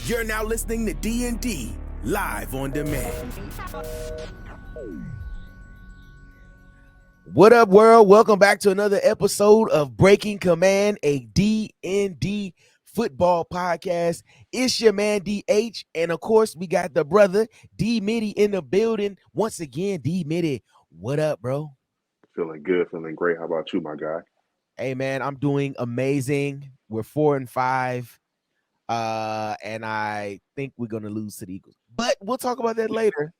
You're now listening to D&D Live on Demand. What up, world? Welcome back to another episode of Breaking Command, a D&D football podcast. It's your man DH, and of course, we got the brother D Mitty in the building once again. D Mitty, what up, bro? Feeling good, feeling great. How about you, my guy? Hey, man, I'm doing amazing. We're 4-5. And I think we're gonna lose to the Eagles, but we'll talk about that later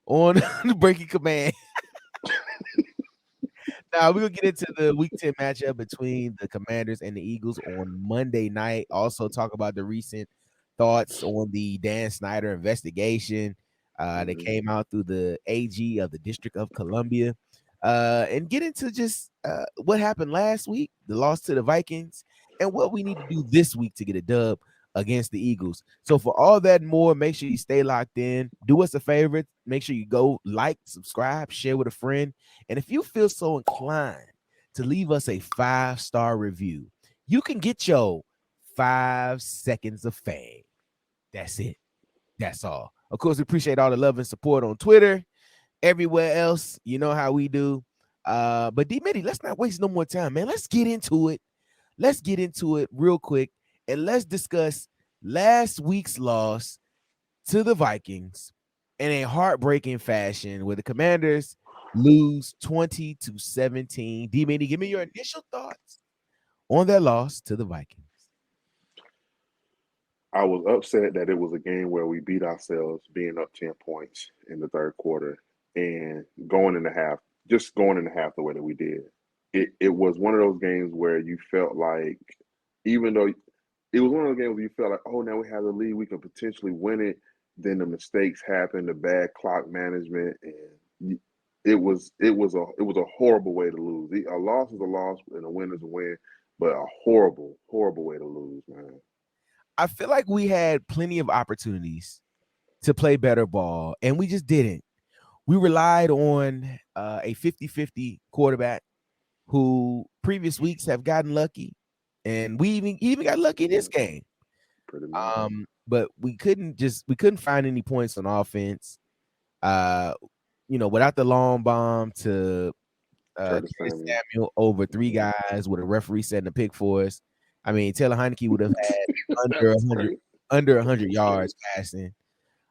on the Breaking Command. Now we're gonna get into the Week 10 matchup between the Commanders and the Eagles on Monday night. Also talk about the recent thoughts on the Dan Snyder investigation that came out through the AG of the District of Columbia, and get into just what happened last week, the loss to the Vikings, and what we need to do this week to get a dub against the Eagles. So for all that and more, make sure you stay locked in. Do us a favor. Make sure you go like, subscribe, share with a friend. And if you feel so inclined to leave us a 5-star review, you can get your 5 seconds of fame. That's it. That's all. Of course, we appreciate all the love and support on Twitter, everywhere else. You know how we do. But D-Mitty, let's not waste no more time, man. Let's get into it. Let's get into it real quick. And let's discuss last week's loss to the Vikings in a heartbreaking fashion where the Commanders lose 20-17. D-Mitty, give me your initial thoughts on that loss to the Vikings. I was upset that it was a game where we beat ourselves being up 10 points in the third quarter and going in the half the way that we did. It was one of those games where you felt like, even though it was one of those games where you felt like, oh, now we have the lead, we can potentially win it. Then the mistakes happened, the bad clock management, and it was a horrible way to lose. A loss is a loss, and a win is a win, but a horrible way to lose, man. I feel like we had plenty of opportunities to play better ball, and we just didn't. We relied on a 50-50 quarterback who previous weeks have gotten lucky, and we even got lucky in this game. Pretty much. But we couldn't find any points on offense. Without the long bomb to Curtis Samuel over 3 guys with a referee setting a pick for us. I mean, Taylor Heineke would have had under 100 yards passing.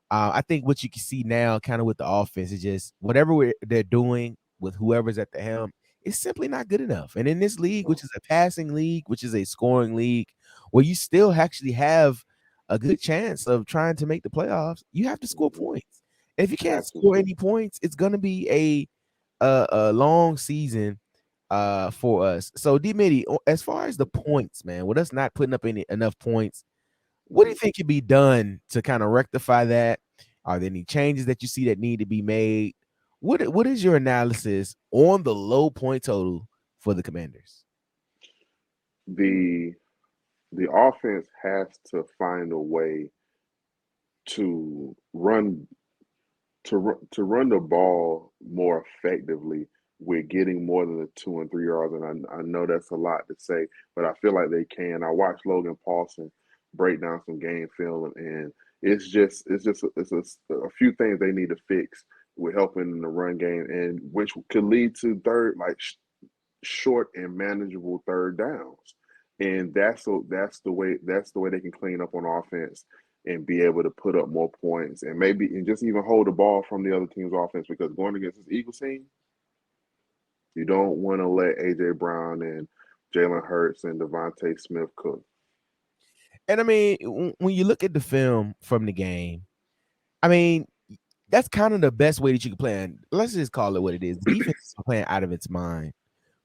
I think what you can see now, kind of with the offense, is just whatever they're doing with whoever's at the helm, it's simply not good enough. And in this league, which is a passing league, which is a scoring league, where you still actually have a good chance of trying to make the playoffs, you have to score points. And if you can't score any points, it's going to be a long season for us. So, D-Mitty, as far as the points, man, with us not putting up enough points, what do you think can be done to kind of rectify that? Are there any changes that you see that need to be made? What is your analysis on the low point total for the Commanders? The offense has to find a way to run the ball more effectively with getting more than the 2 and 3 yards. And I know that's a lot to say, but I feel like they can. I watched Logan Paulson break down some game film, and it's just a few things they need to fix with helping in the run game, and which could lead to short and manageable third downs. And that's the way they can clean up on offense and be able to put up more points and just even hold the ball from the other team's offense, because going against this Eagles team, you don't want to let A.J. Brown and Jalen Hurts and Devontae Smith cook. And I mean, when you look at the film from the game, I mean, that's kind of the best way that you can play. And let's just call it what it is. The defense is playing out of its mind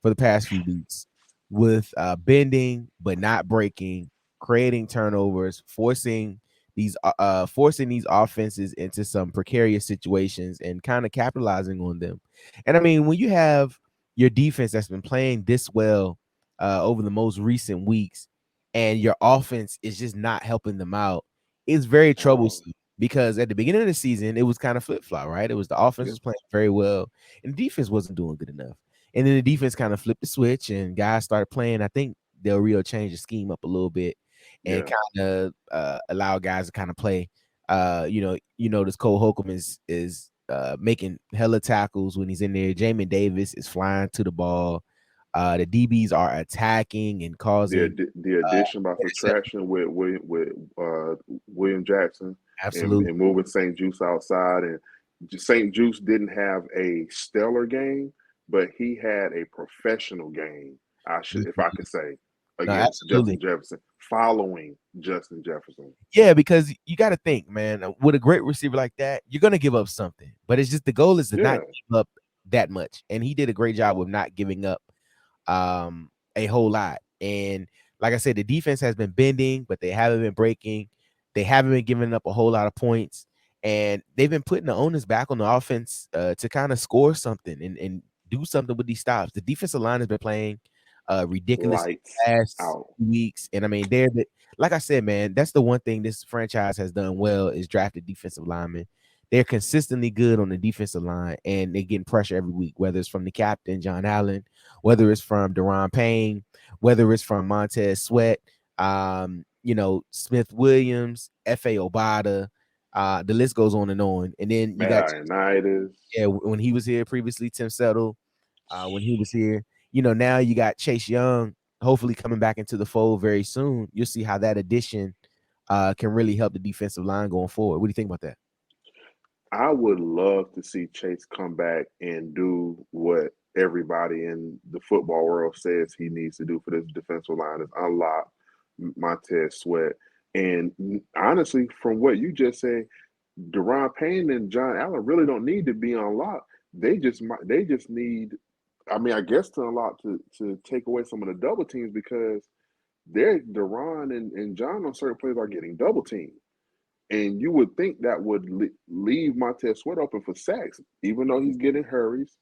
for the past few weeks with bending but not breaking, creating turnovers, forcing these offenses into some precarious situations and kind of capitalizing on them. And I mean, when you have your defense that's been playing this well over the most recent weeks, and your offense is just not helping them out, it's very troublesome. Because at the beginning of the season, it was kind of flip-flop, right? It was the offense was playing very well, and the defense wasn't doing good enough. And then the defense kind of flipped the switch, and guys started playing. I think Del Rio changed the scheme up a little bit. and Yeah. kind of allow guys to kind of play. This Cole Holcomb is making hella tackles when he's in there. Jamin Davis is flying to the ball. The DBs are attacking and causing The addition by intercept. subtraction with William Jackson Absolutely. and moving St. Juice outside, and St. Juice didn't have a stellar game, but he had a professional game. If I Mhm. could say, No, against absolutely. Justin Jefferson, following Justin Jefferson. Yeah, because you got to think, man, with a great receiver like that, you're gonna give up something. But it's just the goal is to not Yeah, give up that much. And he did a great job with not giving up a whole lot. And like I said, the defense has been bending, but they haven't been breaking. They haven't been giving up a whole lot of points. And they've been putting the onus back on the offense to kind of score something and do something with these stops. The defensive line has been playing ridiculously lights past out. weeks. And I mean, like I said, man, that's the one thing this franchise has done well is drafted defensive linemen. They're consistently good on the defensive line, and they're getting pressure every week, whether it's from the captain, John Allen, whether it's from Deron Payne, whether it's from Montez Sweat, Smith Williams, F.A. Obata. The list goes on and on. And then you got, Matt Ioannidis. yeah, when he was here previously, Tim Settle, when he was here, now you got Chase Young, hopefully coming back into the fold very soon. You'll see how that addition can really help the defensive line going forward. What do you think about that? I would love to see Chase come back and do what everybody in the football world says he needs to do for this defensive line is unlock Montez Sweat. And honestly, from what you just said, Deron Payne and John Allen really don't need to be unlocked. They just need, I mean, I guess to unlock to take away some of the double teams because they're Deron and John on certain plays are getting double teamed. And you would think that would leave Montez Sweat open for sacks, even though he's getting hurries,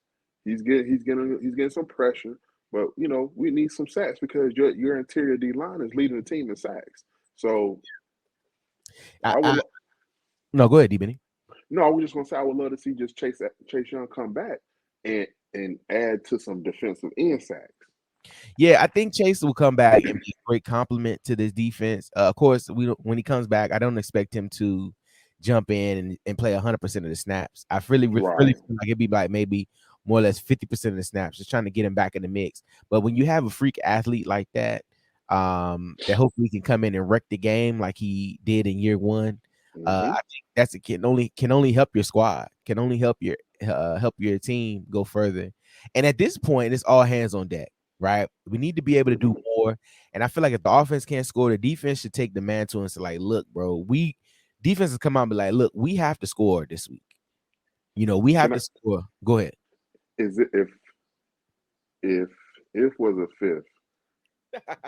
he's getting some pressure. But we need some sacks because your interior D line is leading the team in sacks. So I, I I would no, go ahead, D Benny. no, I was just gonna say I would love to see just Chase Young come back and add to some defensive end sacks. Yeah, I think Chase will come back and be a great compliment to this defense. Of course, when he comes back, I don't expect him to jump in and play 100% of the snaps. I really Right. feel like it'd be like maybe more or less 50% of the snaps, just trying to get him back in the mix. But when you have a freak athlete like that, that hopefully can come in and wreck the game like he did in year one, Mm-hmm. I think can only help your squad, can only help your team go further. And at this point, it's all hands on deck, right? We need to be able to do Mm-hmm. more. And I feel like if the offense can't score, the defense should take the mantle and say, like, look, bro, defenses come out and be like, look, we have to score this week. We have Can I? to score. Go ahead. Is it if if was a fifth?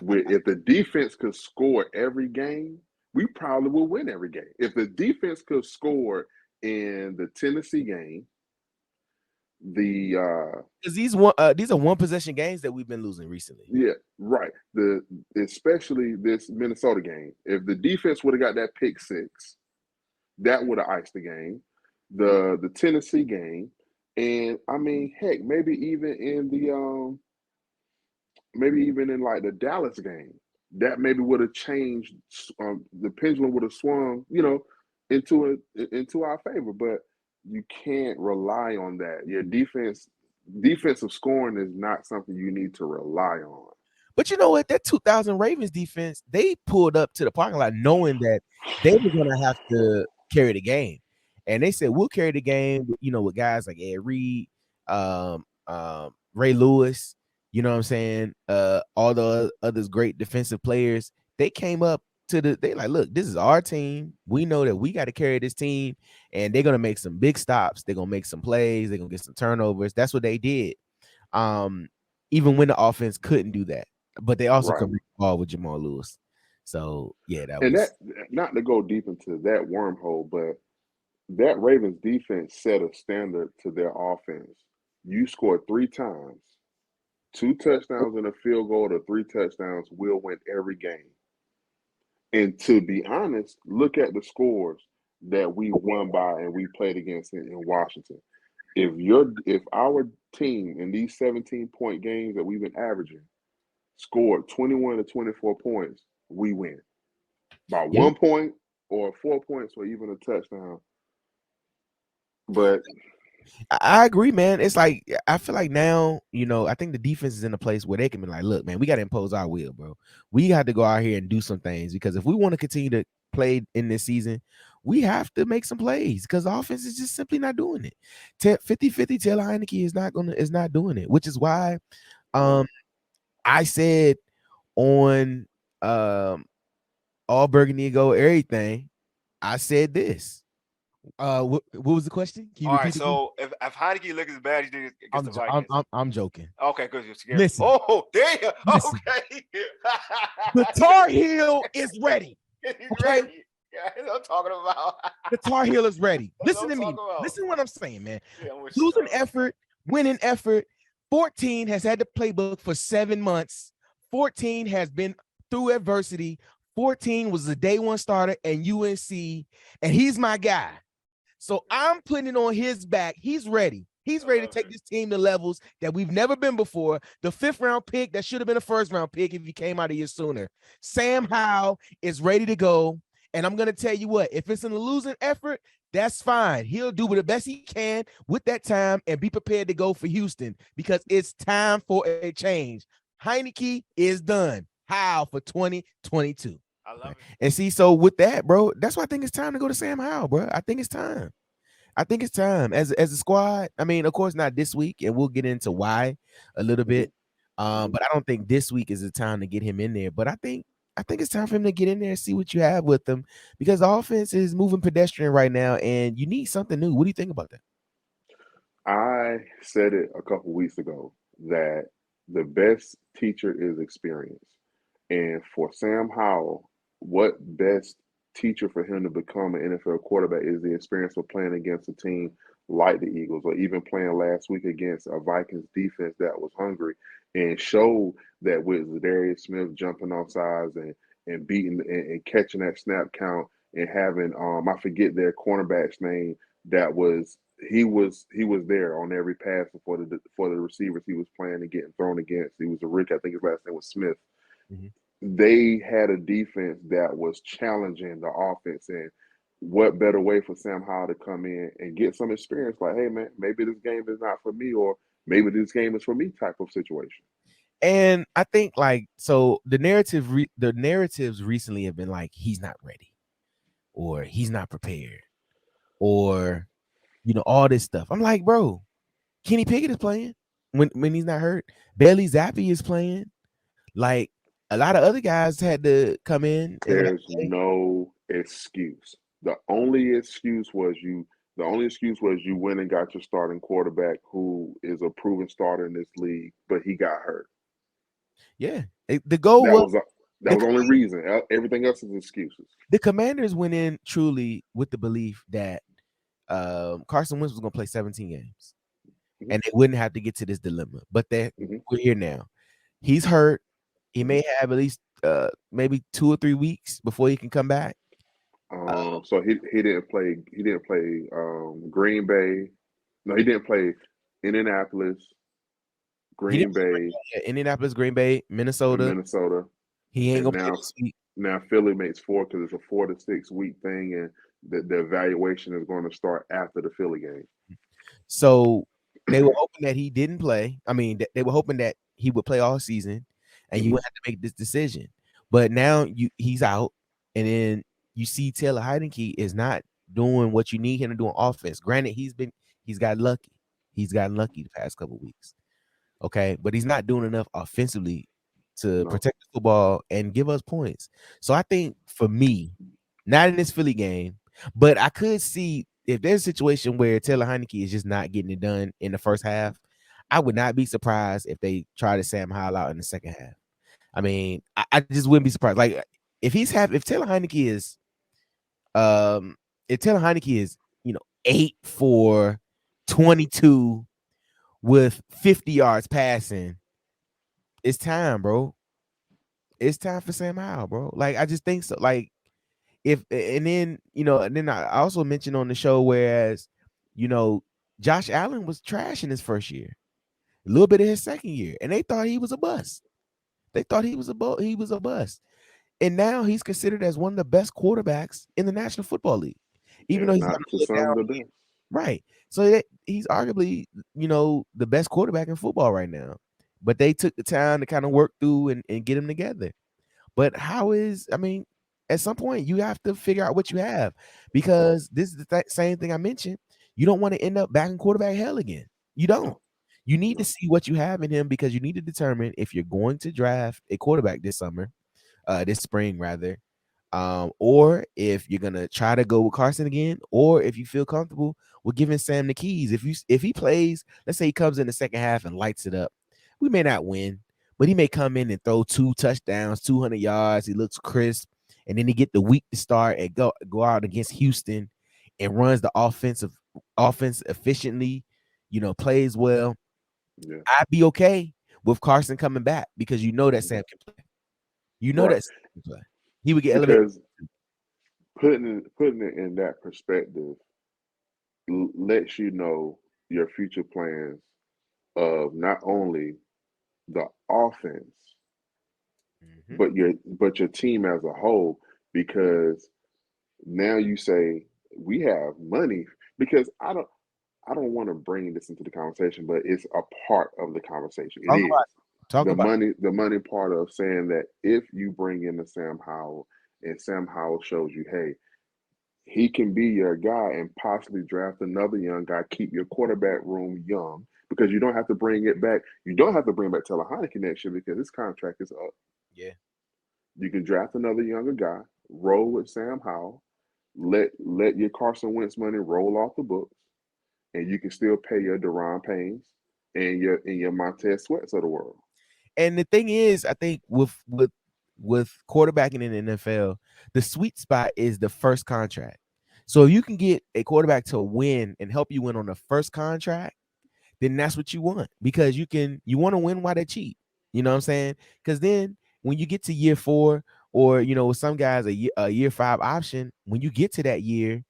If the defense could score every game, we probably would win every game. If the defense could score in the Tennessee game, the Because these are one possession games that we've been losing recently. yeah, right. The especially this Minnesota game. If the defense would have got that pick six, that would have iced the game. The Tennessee game, and I mean, heck, maybe even in like the Dallas game, that maybe would have changed. The pendulum would have swung, into our favor. But you can't rely on that. Your defensive scoring is not something you need to rely on. But you know what? That 2000 Ravens defense, they pulled up to the parking lot knowing that they were going to have to carry the game. And they said, we'll carry the game, with guys like Ed Reed, Ray Lewis, you know what I'm saying? All the others great defensive players. They came up they like, look, this is our team. We know that we got to carry this team, and they're going to make some big stops. They're going to make some plays. They're going to get some turnovers. That's what they did. Um, Even when the offense couldn't do that. But they also Right. could ball with Jamal Lewis. So yeah, that And that was not to go deep into that wormhole, but that Ravens defense set a standard to their offense. You score three times, two touchdowns and a field goal to three touchdowns will win every game. And to be honest, look at the scores that we won by and we played against in Washington. If our team in these 17-point games that we've been averaging scored 21 to 24 points, we win. by 1 point or 4 points or even a touchdown. But I agree, man. It's like I feel like now, I think the defense is in a place where they can be like, look, man, we got to impose our will, bro. We got to go out here and do some things because if we want to continue to play in this season, we have to make some plays because the offense is just simply not doing it. 50-50 Taylor Heineke is not doing it, which is why I said on All Burgundy Go everything, I said this. What was the question? Can you repeat it? So if Heineke looks as bad as he did against the Vikings, I'm joking. Okay, because you're scared. Listen. Oh, damn. Listen. Okay. The Tar Heel is ready. He's Okay? ready. Yeah, that's what I'm talking about. The Tar Heel is ready. That's Listen what to I'm me. talking about. Listen to what I'm saying, man. Yeah, I'm with Losing you. effort, winning effort. 14 has had the playbook for 7 months. 14 has been through adversity. 14 was the day one starter at UNC, and he's my guy. So I'm putting it on his back. He's ready. He's ready to take this team to levels that we've never been before. The 5th round pick that should have been a 1st round pick if he came out a year sooner. Sam Howell is ready to go. And I'm going to tell you what, if it's in a losing effort, that's fine. He'll do the best he can with that time and be prepared to go for Houston because it's time for a change. Heineke is done. Howell for 2022. I love it. And see, so with that, bro, that's why I think it's time to go to Sam Howell, bro. I think it's time. As a squad. I mean, of course, not this week, and we'll get into why a little bit. But I don't think this week is the time to get him in there. But I think it's time for him to get in there and see what you have with him because the offense is moving pedestrian right now, and you need something new. What do you think about that? I said it a couple weeks ago that the best teacher is experience. And for Sam Howell, what best teacher for him to become an NFL quarterback is the experience of playing against a team like the Eagles or even playing last week against a Vikings defense that was hungry and showed that with Darius Smith jumping off sides and beating and catching that snap count and having I forget their cornerback's name that was he was there on every pass for the receivers he was playing and getting thrown against. He was a Rick, I think his last name was Smith. They had a defense that was challenging the offense, and what better way for Sam Howell to come in and get some experience? Like, hey man, maybe this game is not for me, or maybe this game is for me, type of situation. And I think so the narratives recently have been like he's not ready, or he's not prepared, or all this stuff. I'm like, bro, Kenny Pickett is playing when he's not hurt. Bailey Zappi is playing. Like a lot of other guys had to come in. There's no excuse. The only excuse was you went and got your starting quarterback who is a proven starter in this league, but he got hurt. Yeah. The goal that was the only reason. Everything else is excuses. The Commanders went in truly with the belief that Carson Wentz was going to play 17 games and they wouldn't have to get to this dilemma. But we're here now. He's hurt. He may have at least maybe 2 or 3 weeks before he can come back. So he didn't play. He didn't play Green Bay. No, he didn't play Indianapolis, Green Bay, Indianapolis, Green Bay, Minnesota. He ain't gonna play this week. Now Philly makes 4 because it's a 4 to 6 week thing, and the evaluation is going to start after the Philly game. So they were hoping that he didn't play. I mean, they were hoping that he would play all season, and you would have to make this decision. But now he's out, and then you see Taylor Heineke is not doing what you need him to do on offense. Granted, he's got lucky. He's gotten lucky the past couple of weeks. Okay, but he's not doing enough offensively to protect the football and give us points. So I think for me, not in this Philly game, but I could see if there's a situation where Taylor Heineke is just not getting it done in the first half, I would not be surprised if they try to Sam Howell out in the second half. I mean, I just wouldn't be surprised. Like if Taylor Heineke is, 8 for 22 with 50 yards passing, it's time, bro. It's time for Sam Howell, bro. Like I just think so. Like and then I also mentioned on the show, whereas Josh Allen was trash in his first year, a little bit of his second year, and they thought he was a bust. They thought he was a bust. And now he's considered as one of the best quarterbacks in the National Football League, even though if he's not having a to little some down. the best. Right. So he's arguably, the best quarterback in football right now. But they took the time to kind of work through and get him together. But at some point you have to figure out what you have, because this is the same thing I mentioned. You don't want to end up back in quarterback hell again. You don't. No, You need to no. see what you have in him, because you need to determine if you're going to draft a quarterback this spring rather, or if you're gonna try to go with Carson again, or if you feel comfortable with giving Sam the keys. If he plays, let's say he comes in the second half and lights it up, we may not win, but he may come in and throw 2 touchdowns, 200 yards. He looks crisp, and then he get the week to start and go out against Houston and runs the offense efficiently. Plays well. Yeah. I'd be okay with Carson coming back, because that Sam can play. Right. That Sam can play. He would get elevated. Because putting it in that perspective lets you know your future plans of not only the offense Mhm. but your team as a whole, because now you say we have money, because I don't want to bring this into the conversation, but it's a part of the conversation. It Talk is about it. Talk about it. the money part of saying that if you bring in the Sam Howell and Sam Howell shows you, hey, he can be your guy and possibly draft another young guy, keep your quarterback room young, because you don't have to bring it back. You don't have to bring back Taylor Heineke next year because his contract is up. Yeah. You can draft another younger guy, roll with Sam Howell, let your Carson Wentz money roll off the books, and you can still pay your Deron Paynes and your Montez Sweats of the world. And the thing is, I think with quarterbacking in the NFL, the sweet spot is the first contract. So if you can get a quarterback to win and help you win on the first contract, then that's what you want, because you want to win while they're cheap. You know what I'm saying? Because then when you get to year 4, or with some guys a year 5 option, when you get to that year,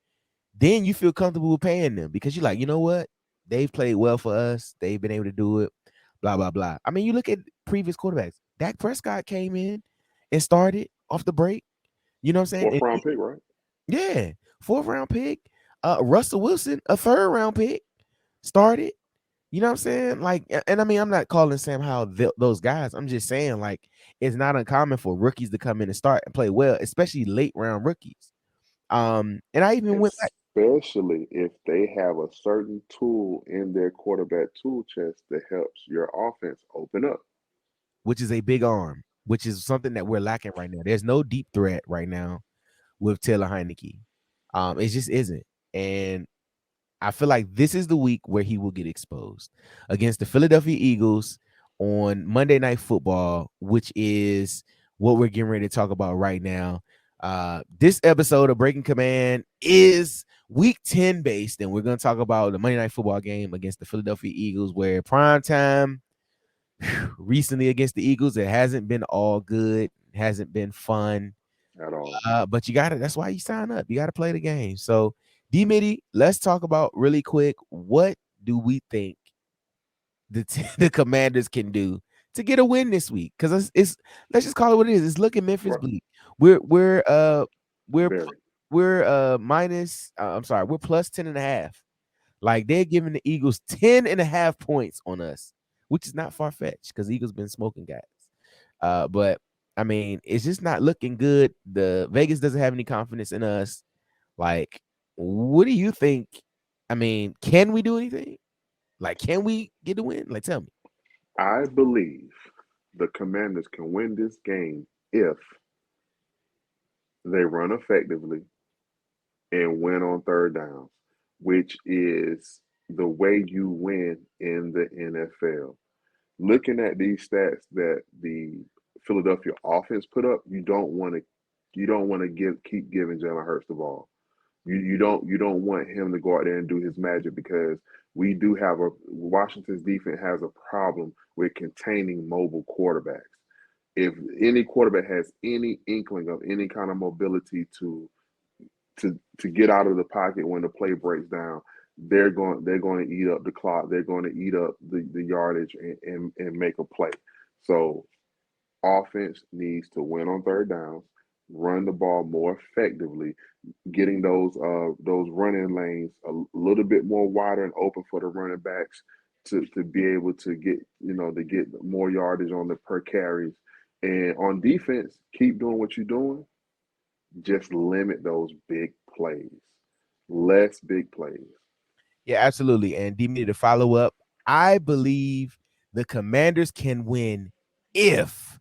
then you feel comfortable with paying them, because you're like, you know what? They've played well for us. They've been able to do it. Blah blah blah. I mean, you look at previous quarterbacks. Dak Prescott came in and started off the break. You know what I'm saying? Fourth round pick, right? Yeah, 4th round pick. Russell Wilson, a 3rd round pick, started. You know what I'm saying? Like, and I mean, I'm not calling Sam Howell those guys. I'm just saying, like, it's not uncommon for rookies to come in and start and play well, especially late round rookies. And I even went back, Especially if they have a certain tool in their quarterback tool chest that helps your offense open up. which is a big arm, which is something that we're lacking right now. There's no deep threat right now with Taylor Heineke. It just isn't. And I feel like this is the week where he will get exposed against the Philadelphia Eagles on Monday Night Football, which is what we're getting ready to talk about right now. This episode of Breaking Command is week 10 based, and we're going to talk about the Monday Night Football game against the Philadelphia Eagles, where prime time recently against the Eagles, it hasn't been all good, hasn't been fun. At all. But you got to, that's why you sign up. You got to play the game. So, D Mitty, let's talk about really quick, what do we think the Commanders can do to get a win this week? Because it's let's just call it what it is. It's looking Memphis Right. bleak. We're Very. minus. I'm sorry, we're plus 10.5. Like, they're giving the Eagles 10.5 points on us, which is not far fetched because Eagles been smoking guys. But I mean, it's just not looking good. The Vegas doesn't have any confidence in us. Like, what do you think? I mean, can we do anything? Like, can we get a win? Like, tell me. I believe the Commanders can win this game if they run effectively and win on third downs, which is the way you win in the NFL. Looking at these stats that the Philadelphia offense put up, you don't want to keep giving Jalen Hurts the ball. You don't want him to go out there and do his magic, because we do have Washington's defense has a problem with containing mobile quarterbacks. If any quarterback has any inkling of any kind of mobility to get out of the pocket when the play breaks down, they're going to eat up the clock. They're going to eat up the yardage and make a play. So offense needs to win on third downs. run the ball more effectively, getting those running lanes a little bit more wider and open for the running backs to be able to get to get more yardage on the per carries. And on defense, keep doing what you're doing. Just limit those big plays. Less big plays. Yeah, absolutely. And D, to follow up, I believe the Commanders can win if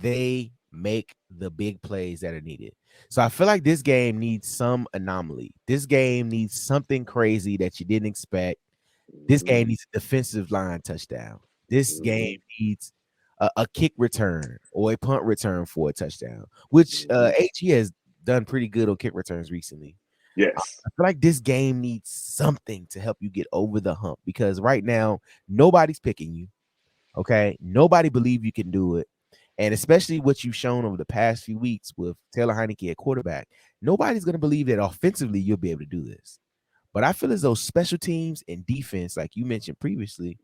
they make the big plays that are needed. So I feel like this game needs some anomaly. This game needs something crazy that you didn't expect. This game needs a defensive line touchdown. This game needs a kick return or a punt return for a touchdown, which AG has done pretty good on kick returns recently. Yes. I feel like this game needs something to help you get over the hump because right now nobody's picking you. Okay, nobody believe you can do it, and especially what you've shown over the past few weeks with Taylor Heinicke at quarterback, nobody's going to believe that offensively you'll be able to do this. But I feel as though special teams and defense, like you mentioned previously,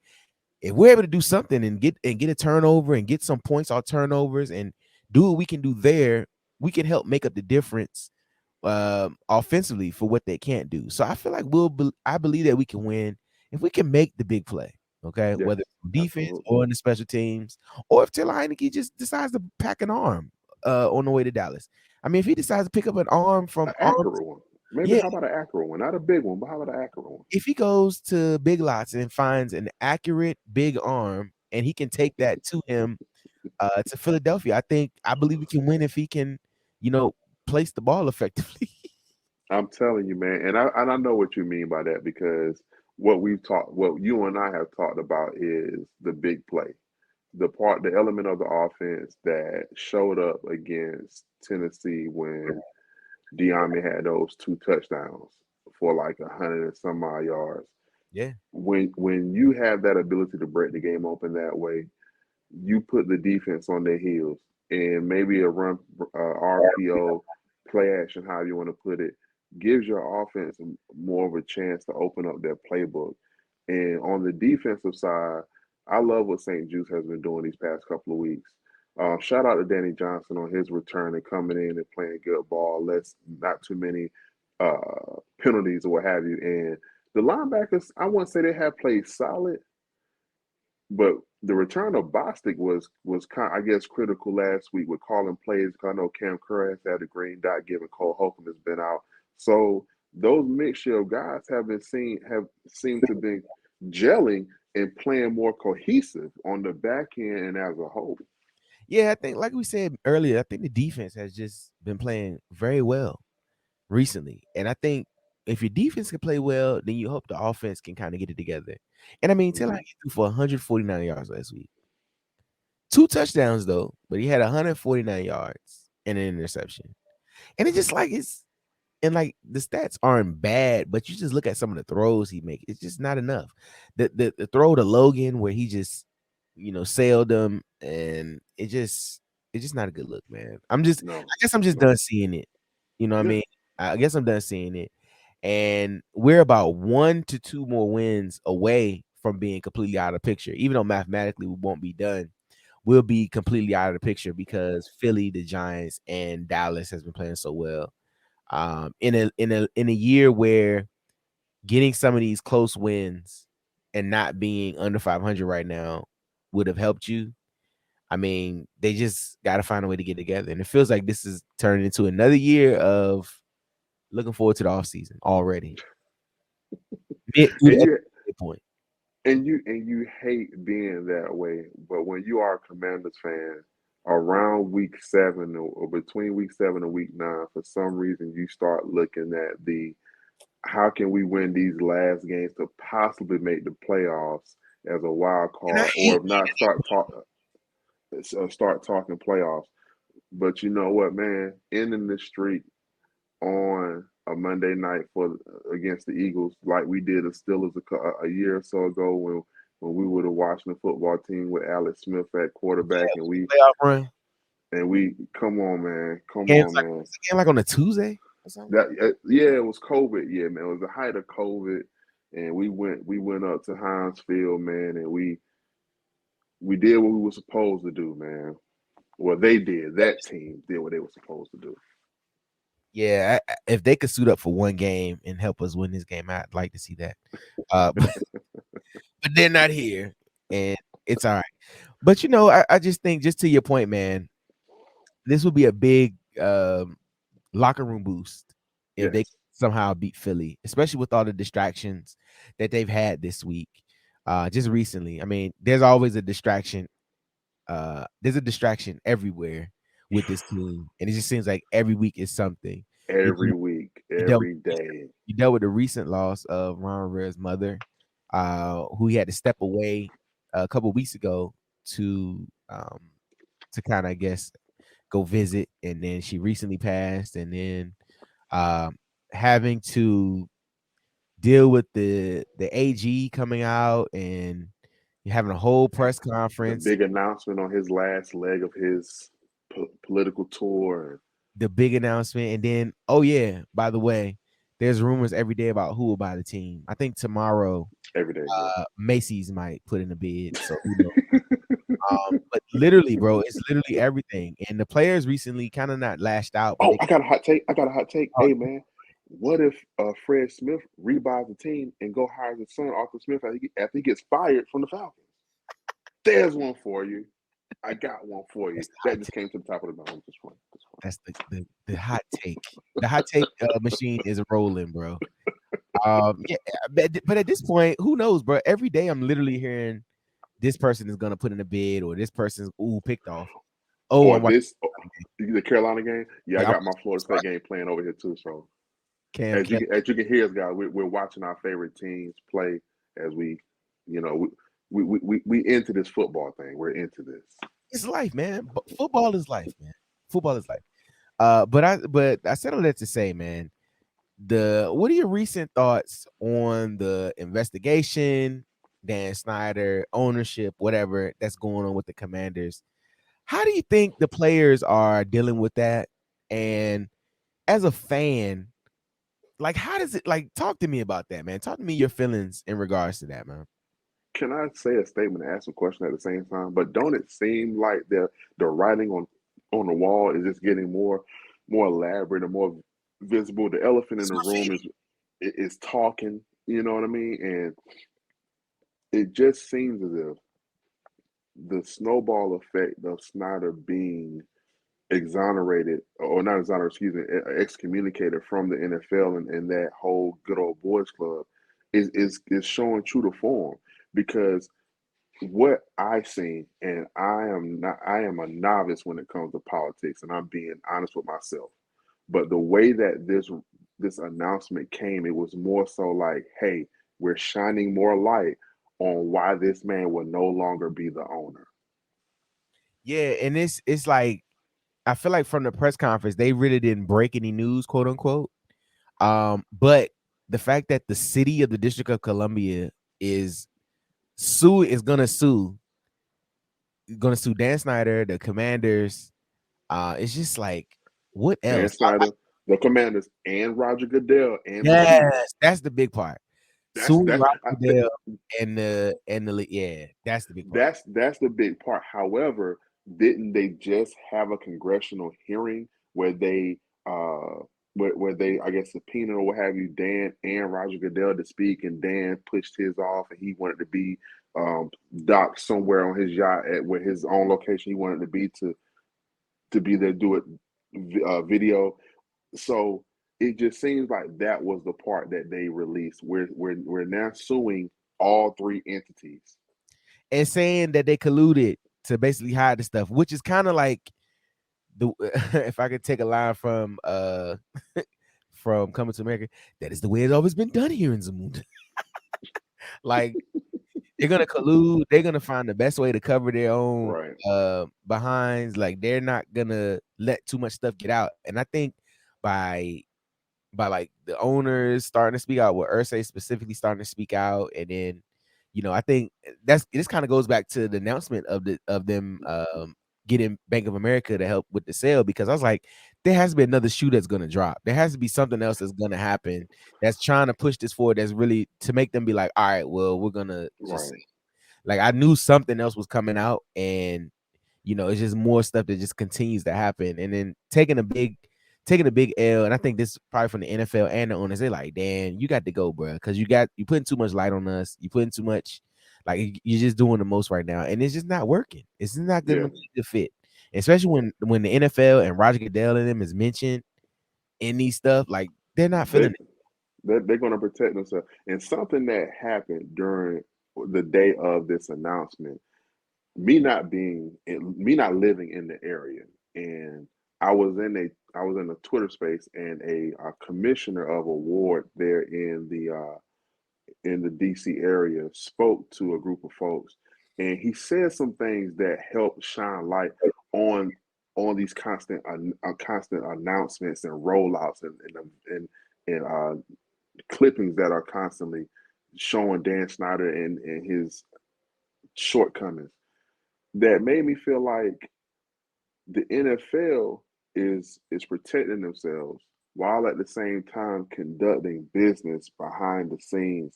if we're able to do something and get a turnover and get some points on turnovers and do what we can do there, we can help make up the difference offensively for what they can't do. So I feel like I believe that we can win if we can make the big play. Okay, Yes, whether it's defense absolutely. or in the special teams, or if Taylor Heinicke just decides to pack an arm on the way to Dallas. I mean, if he decides to pick up an arm from an accurate one. Maybe yeah, how about an accurate one? Not a big one, but how about an accurate one? if he goes to Big Lots and finds an accurate big arm and he can take that to him to Philadelphia, I believe we can win if he can, place the ball effectively. I'm telling you, man, and I know what you mean by that because what you and I have talked about is the big play, the element of the offense that showed up against Tennessee when De'Ami had those 2 touchdowns for like 100 and some odd yards. Yeah. When you have that ability to break the game open that way, you put the defense on their heels and maybe a run RPO play action, however you want to put it, gives your offense more of a chance to open up their playbook. And on the defensive side, I love what St. Juice has been doing these past couple of weeks. Shout out to Danny Johnson on his return and coming in and playing good ball. Not too many penalties or what have you. And the linebackers, I wouldn't say they have played solid, but the return of Bostic was kind of, I guess, critical last week with calling plays. I know Cam Kerr has had a green dot, given Cole Holcomb has been out. So those mixture of guys have seemed to be gelling and playing more cohesive on the back end and as a whole. Yeah, I think, like we said earlier, I think the defense has just been playing very well recently. And I think if your defense can play well, then you hope the offense can kind of get it together. And I mean, Taylor Heinicke threw for 149 yards last week. 2 touchdowns, though, but he had 149 yards and an interception. And it's just like the stats aren't bad, but you just look at some of the throws he makes. It's just not enough. The throw to Logan where he just sailed them, and it's just not a good look, man. I guess I'm just done seeing it. You know what I mean? I guess I'm done seeing it. And we're about 1 to 2 more wins away from being completely out of the picture. Even though mathematically we won't be done, we'll be completely out of the picture because Philly, the Giants, and Dallas has been playing so well. In a year where getting some of these close wins and not being under 500 right now would have helped you. I mean, they just got to find a way to get together. And it feels like this is turning into another year of looking forward to the offseason already. Point. And you hate being that way, but when you are a Commanders fan, around week 7 or between week 7 and week 9, for some reason you start looking at how can we win these last games to possibly make the playoffs as a wild card, or if not, start talking playoffs. But you know what, man? Ending the streak on a Monday night against the Eagles, like we did the Steelers a year or so ago when we were the Washington football team with Alex Smith at quarterback, and we come on, man, man. Like on a Tuesday or something? It was COVID, yeah, man. It was the height of COVID, and we went up to Heinz Field, man, and we did what we were supposed to do, man. Well, they did. That team did what they were supposed to do. Yeah, if they could suit up for one game and help us win this game, I'd like to see that. But they're not here, and it's all right. But I just think, just to your point, man, this would be a big locker room boost if they somehow beat Philly, especially with all the distractions that they've had this week. Just recently. I mean, there's always a distraction. There's a distraction everywhere with this team, and it just seems like every week is something. Every week, every day. You dealt with the recent loss of Ron Rivera's mother, who he had to step away a couple weeks ago to kind of, I guess, go visit, and then she recently passed, and then having to deal with the AG coming out and having a whole press conference, the big announcement on his last leg of his political tour, the big announcement, and then by the way, there's rumors every day about who will buy the team. I think tomorrow, every day, Macy's might put in a bid. So who knows? But literally, bro, it's literally everything. And the players recently kind of not lashed out. I got a hot take. Hey, man, what if Fred Smith rebuys the team and go hire his son Arthur Smith after he gets fired from the Falcons? There's one for you. I got one for you. That just came to the top of the dome. That's the hot take. The hot take machine is rolling, bro. But at this point, who knows, bro? Every day I'm literally hearing this person is gonna put in a bid, or this person's picked off. The Carolina game. Yeah, I got my Florida State game playing over here too. So as you can hear us, guys, we're watching our favorite teams play as we into this football thing. We're into this. It's life, man. Football is life, man. Football is life. But I said all that to say, man, what are your recent thoughts on the investigation, Dan Snyder, ownership, whatever that's going on with the Commanders? How do you think the players are dealing with that? And as a fan, like, how does it, talk to me about that, man? Talk to me your feelings in regards to that, man. Can I say a statement and ask a question at the same time? But don't it seem like the writing on the wall is just getting more elaborate and more visible? The elephant in the room is talking, you know what I mean? And it just seems as if the snowball effect of Snyder being excommunicated from the NFL and that whole good old boys club is showing true to form. Because what I've seen, and I am a novice when it comes to politics, and I'm being honest with myself. But the way that this announcement came, it was more so like, hey, we're shining more light on why this man will no longer be the owner. Yeah, and it's like, I feel like from the press conference, they really didn't break any news, quote unquote. But the fact that the city of the District of Columbia is gonna sue Dan Snyder, the Commanders. It's just like, what else? Dan Snyder, the Commanders, and Roger Goodell, and that's the big part. Suing Roger Goodell and the that's the big part. That's the big part. However, didn't they just have a congressional hearing where they I guess subpoenaed or what have you Dan and Roger Goodell to speak, and Dan pushed his off, and he wanted to be docked somewhere on his yacht where his own location he wanted to be there, do it video. So it just seems like that was the part that they released. We're now suing all three entities and saying that they colluded to basically hide the stuff, which is kind of like if I could take a line from from Coming to America, that is the way it's always been done here in Zamunda. Like, they're gonna collude, they're gonna find the best way to cover their own behinds. Like, they're not gonna let too much stuff get out. And I think by like the owners starting to speak out, with Irsay specifically starting to speak out, and then I think this kind of goes back to the announcement of them getting Bank of America to help with the sale, because I was like, there has to be another shoe that's going to drop. There has to be something else that's going to happen that's trying to push this forward, that's really to make them be like, all right, well, we're going to just like, I knew something else was coming out, and it's just more stuff that just continues to happen, and then taking a big L. And I think this is probably from the NFL and the owners. They're like, Dan, you got to go, bro, because you putting too much light on us. You putting too much, like you're just doing the most right now, and it's just not working. It's just not going to be a fit, especially when the NFL and Roger Goodell and them is mentioned in these stuff. Like they're not feeling it. They're going to protect themselves. And something that happened during the day of this announcement, me not living in the area, and I was in a Twitter space, and a commissioner of a ward there in the DC area spoke to a group of folks, and he said some things that helped shine light on these constant announcements and rollouts and clippings that are constantly showing Dan Snyder and his shortcomings. That made me feel like the NFL is protecting themselves while at the same time conducting business behind the scenes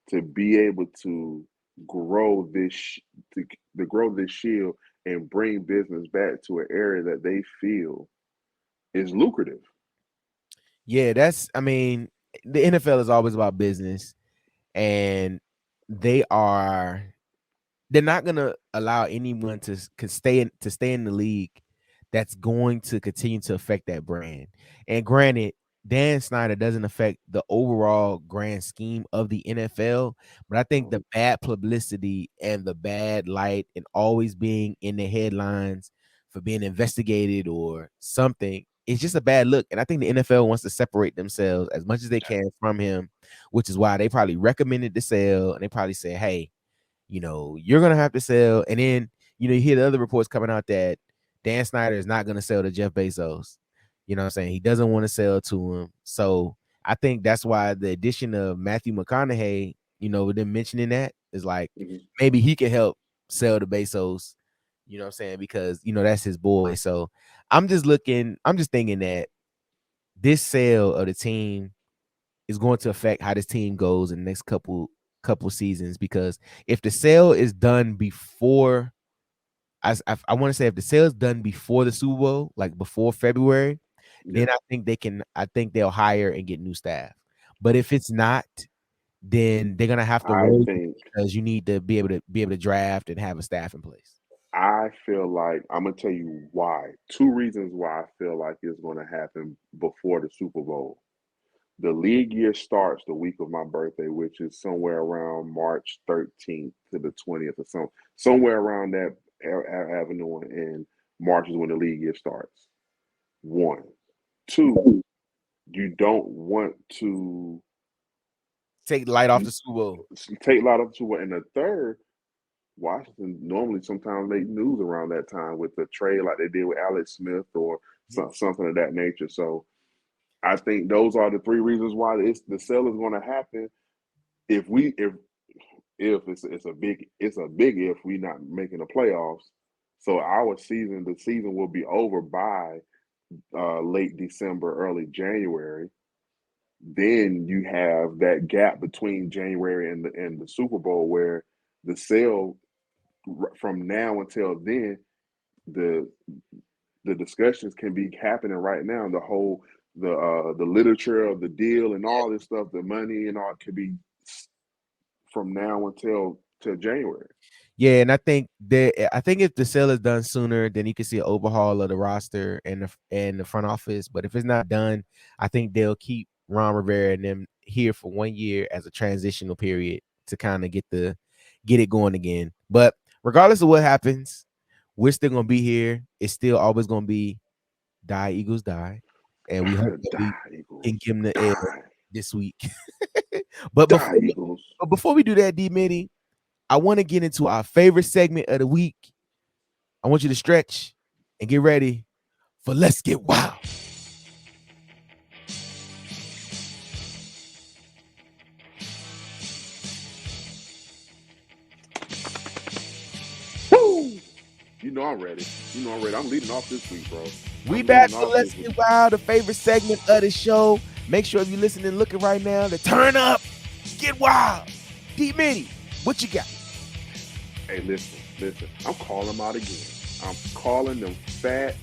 to be able to grow this shield and bring business back to an area that they feel is lucrative. Yeah, the NFL is always about business, and they're not gonna allow anyone to stay in the league that's going to continue to affect that brand. And granted, Dan Snyder doesn't affect the overall grand scheme of the NFL, but I think the bad publicity and the bad light and always being in the headlines for being investigated or something, it's just a bad look. And I think the NFL wants to separate themselves as much as they can from him, which is why they probably recommended the sale, and they probably said, hey, you're going to have to sell. And then, you hear the other reports coming out that Dan Snyder is not going to sell to Jeff Bezos. You know what I'm saying? He doesn't want to sell to him. So I think that's why the addition of Matthew McConaughey, with them mentioning that, is like, maybe he can help sell to Bezos, you know what I'm saying? Because, that's his boy. So I'm just thinking that this sale of the team is going to affect how this team goes in the next couple seasons, because if the sale is done before, I want to say if the sale is done before the Super Bowl, like before February, then I think they'll hire and get new staff. But if it's not, then they're gonna have to roll, because you need to be able to draft and have a staff in place. I feel like I'm gonna tell you why. Two reasons why I feel like it's gonna happen before the Super Bowl. The league year starts the week of my birthday, which is somewhere around March 13th to the 20th or somewhere around that avenue, and March is when the league year starts. 1. 2, you don't want to take light off the Super Bowl. And the third, Washington normally sometimes make news around that time with the trade like they did with Alex Smith or something of that nature. So I think those are the three reasons why the sale is going to happen. If it's a big if we not making the playoffs. So the season will be over by late December, early January. Then you have that gap between January and the Super Bowl, where the sale from now until then, the discussions can be happening right now. The literature of the deal and all this stuff, the money and all, could be from now until January. Yeah, and I think if the sale is done sooner, then you can see an overhaul of the roster and the front office. But if it's not done, I think they'll keep Ron Rivera and them here for 1 year as a transitional period to kind of get it going again. But regardless of what happens, we're still gonna be here. It's still always gonna be Die Eagles Die, and we hope that we can give them the L this week. But before we do that, D-Mitty, I want to get into our favorite segment of the week. I want you to stretch and get ready for Let's Get Wild. Woo! You know I'm ready. I'm leading off this week, bro. We back for Let's Get Wild, the favorite segment of the show. Make sure if you're listening and looking right now to turn up, get wild. D-Mitty, what you got? Hey, listen. I'm calling them out again. I'm calling them fat,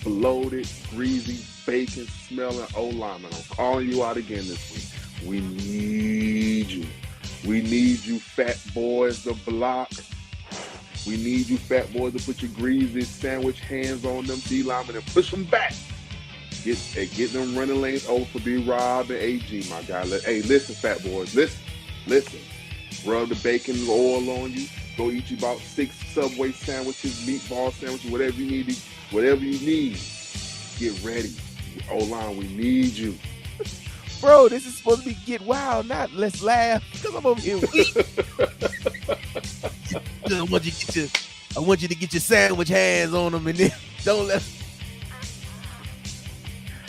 bloated, greasy, bacon smelling O-linemen. I'm calling you out again this week. We need you. We need you fat boys to block. We need you fat boys to put your greasy sandwich hands on them D-linemen and push them back. Get them running lanes over for B-Rob and AG, my guy. Hey, listen, fat boys. Listen. Rub the bacon and oil on you. Go eat you about 6 Subway sandwiches, meatball sandwiches, whatever you need. Get ready. O-line, we need you. Bro, this is supposed to be get wild, not let's laugh. Because I'm over here weak. I want you to get your sandwich hands on them and then don't let.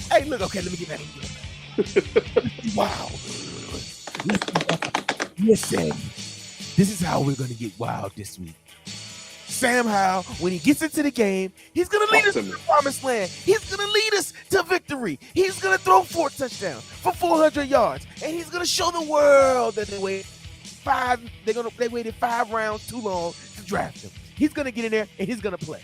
Hey, look, okay, let me get back. Wow. Listen, this is how we're going to get wild this week. Sam Howell, when he gets into the game, he's going to lead us to the promised land. He's going to lead us to victory. He's going to throw 4 touchdowns for 400 yards. And he's going to show the world that they waited 5 rounds too long to draft him. He's going to get in there and he's going to play.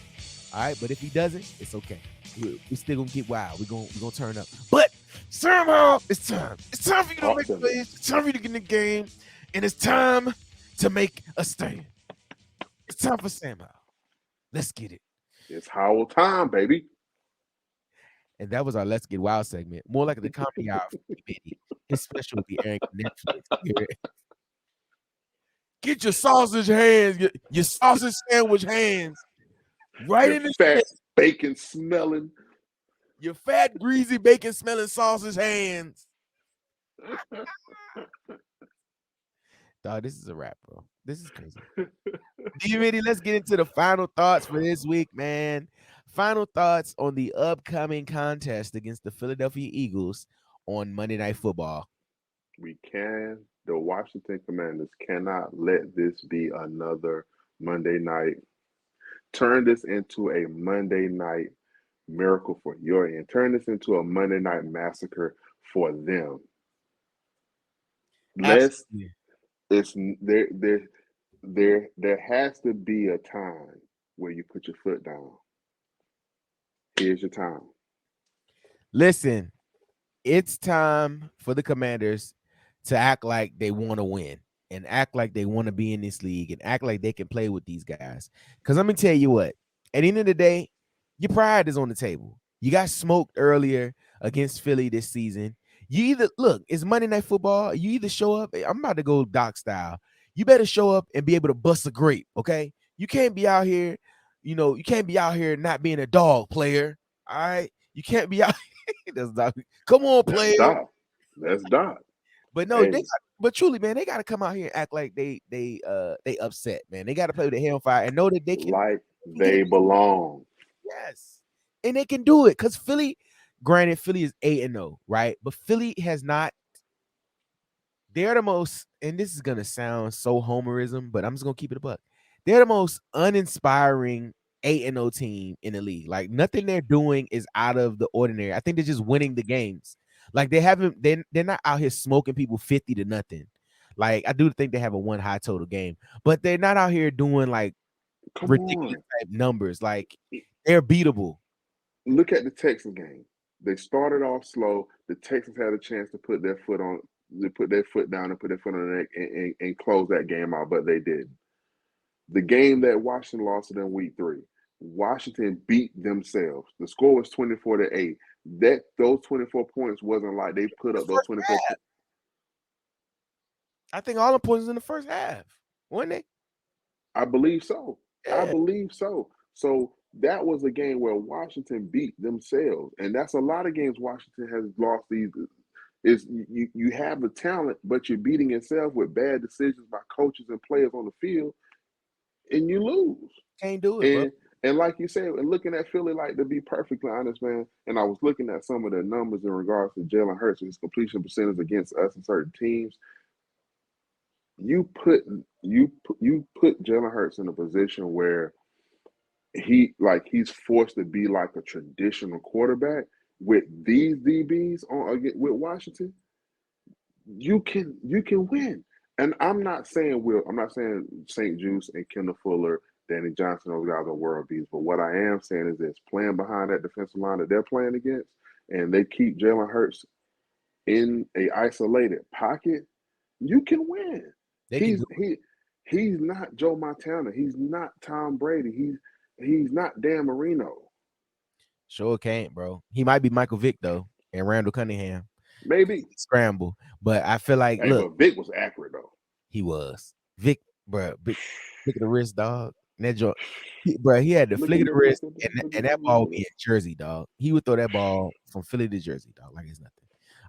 All right, but if he doesn't, it's okay. We're still going to get wild. We're going to turn up. But Sam Howell, it's time. It's time for you to make plays. It's time for you to get in the game. And it's time to make a stand. It's time for Sam Howell. Let's get it. It's Howell time, baby. And that was our Let's Get Wild segment. More like the comedy hour for his specialty airing on Netflix. Get your sausage hands, your sausage sandwich hands, right your in the fat shit. Bacon smelling. Your fat, greasy, bacon smelling sausage hands. Dog, this is a wrap, bro. This is crazy. D-Mitty, let's get into the final thoughts for this week, man. Final thoughts on the upcoming contest against the Philadelphia Eagles on Monday Night Football. The Washington Commanders cannot let this be another Monday night. Turn this into a Monday night miracle for your end. Turn this into a Monday night massacre for them. Absolutely. There has to be a time where you put your foot down. Here's your time. Listen, it's time for the Commanders to act like they want to win and act like they want to be in this league and act like they can play with these guys. Because let me tell you what, at the end of the day, your pride is on the table. You got smoked earlier against Philly this season. You either, look, it's Monday Night Football. You either show up, I'm about to go Doc style. You better show up and be able to bust a grape, okay? You can't be out here, you can't be out here not being a dog player, all right? You can't be out here. Come on, player. That's Doc. But no, but truly, man, they got to come out here and act like they upset, man. They got to play with the hair on fire and know that they can. Like they belong. Yes. And they can do it because Philly, granted, Philly is 8-0, right? But Philly has not. They're the most, and this is going to sound so homerism, but I'm just going to keep it a buck. They're the most uninspiring 8-0 team in the league. Like, nothing they're doing is out of the ordinary. I think they're just winning the games. Like, they're not out here smoking people 50-0. Like, I do think they have a 1 high total game, but they're not out here doing like ridiculous type numbers. Like, they're beatable. Look at the Texans game. They started off slow. The Texans had a chance to put their foot down and put their foot on the neck and close that game out, but they didn't. The game that Washington lost in week 3, Washington beat themselves. The score was 24-8. Those 24 points wasn't like they put up those 24 points. I think all the points was in the first half, weren't they? I believe so. Yeah. I believe so. So that was a game where Washington beat themselves. And that's a lot of games Washington has lost these. Is you have the talent, but you're beating yourself with bad decisions by coaches and players on the field, and you lose. Can't do it. And like you said, and looking at Philly, like, to be perfectly honest, man, and I was looking at some of the numbers in regards to Jalen Hurts and his completion percentage against us and certain teams. You put Jalen Hurts in a position where he's forced to be like a traditional quarterback with these DBs with Washington. You can win. And I'm not saying St. Juice and Kendall Fuller, Danny Johnson, those guys are world beats. But what I am saying is this: playing behind that defensive line that they're playing against, and they keep Jalen Hurts in a isolated pocket, you can win. He's not Joe Montana. He's not Tom Brady. He's not Dan Marino. Sure can't, bro. He might be Michael Vick though, and Randall Cunningham. Maybe scramble, but I feel like but Vic was accurate though. He was Vic, bro. Vic of the wrist, dog. That joint, bro. He had the flick of the wrist, and that ball would be in Jersey, dog. He would throw that ball from Philly to Jersey, dog, like it's nothing.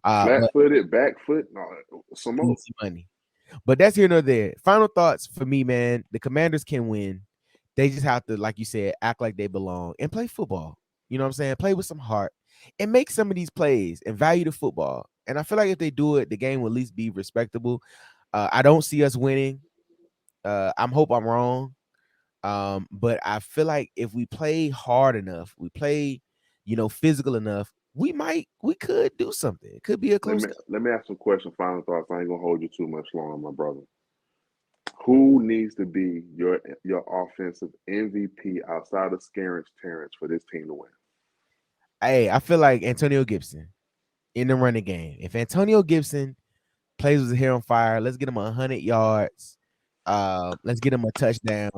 Flat-footed, back foot, some more money. But that's here nor there. Final thoughts for me, man. The Commanders can win. They just have to, like you said, act like they belong and play football. You know what I'm saying? Play with some heart and make some of these plays and value the football. And I feel like if they do it, the game will at least be respectable. I don't see us winning. I hope I'm wrong. But I feel like if we play hard enough, we play, physical enough, we could do something. It could be a close. Let me ask some questions. Final thoughts. I ain't gonna hold you too much longer, my brother. Who needs to be your offensive MVP outside of Scarence Terrence for this team to win? Hey, I feel like Antonio Gibson in the running game. If Antonio Gibson plays with his hair on fire, let's get him 100 yards. Let's get him a touchdown.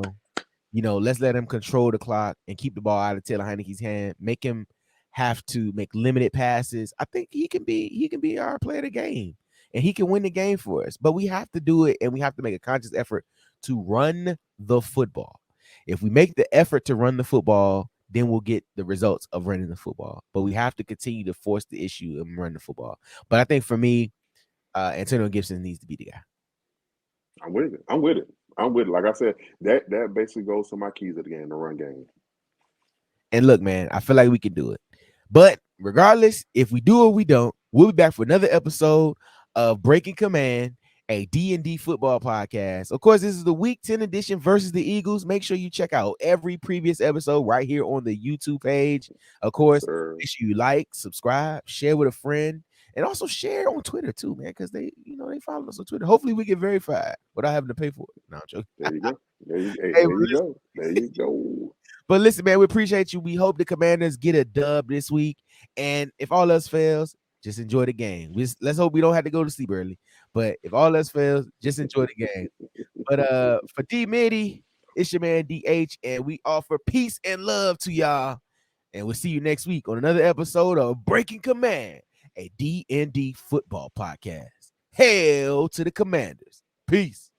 Let's let him control the clock and keep the ball out of Taylor Heinicke's hand. Make him have to make limited passes. I think he can be our player of the game, and he can win the game for us. But we have to do it, and we have to make a conscious effort to run the football. If we make the effort to run the football, then we'll get the results of running the football. But we have to continue to force the issue and run the football. But I think for me, Antonio Gibson needs to be the guy. I'm with it. Like I said, that basically goes to my keys of the game, the run game. And look, man, I feel like we can do it. But regardless, if we do or we don't, we'll be back for another episode of Breaking Command, a D&D football podcast. Of course, this is the Week 10 edition versus the Eagles. Make sure you check out every previous episode right here on the YouTube page. Of course, make sure you like, subscribe, share with a friend, and also share on Twitter too, man, because they follow us on Twitter. Hopefully, we get verified without having to pay for it. No, I'm joking. There you go. There you go. But listen, man, we appreciate you. We hope the Commanders get a dub this week. And if all else fails, just enjoy the game. Let's hope we don't have to go to sleep early. But if all else fails, just enjoy the game. But for D-Mitty, it's your man DH, and we offer peace and love to y'all. And we'll see you next week on another episode of Breaking Command, a D&D football podcast. Hail to the Commanders. Peace.